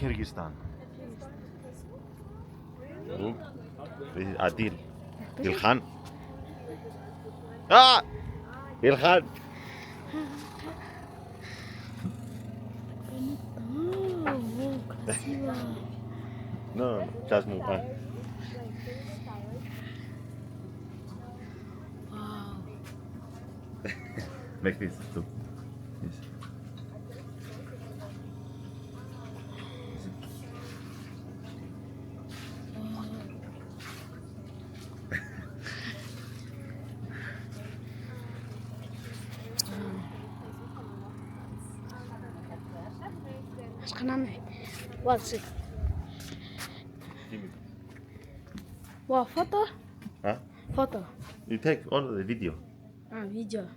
Kyrgyzstan. This is Adil. Ilhan. Ah! Ilhan. No, just move on. Wow. Make this too. Yes. Başka ne? What's it? Give me. Wow, photo? Huh? Photo. You take all the video. Video.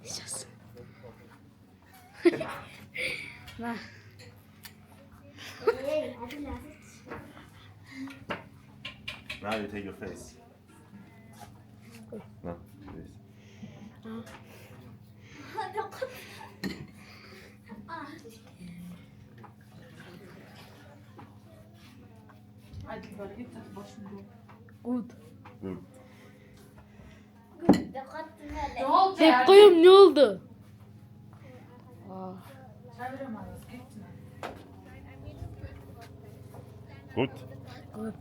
Сейчас. На. Now you take your face. No, this. Good. Good. Ne oldu Hep ya? koyayım ne oldu? Aa, Çeviremez, gitme. Good. good.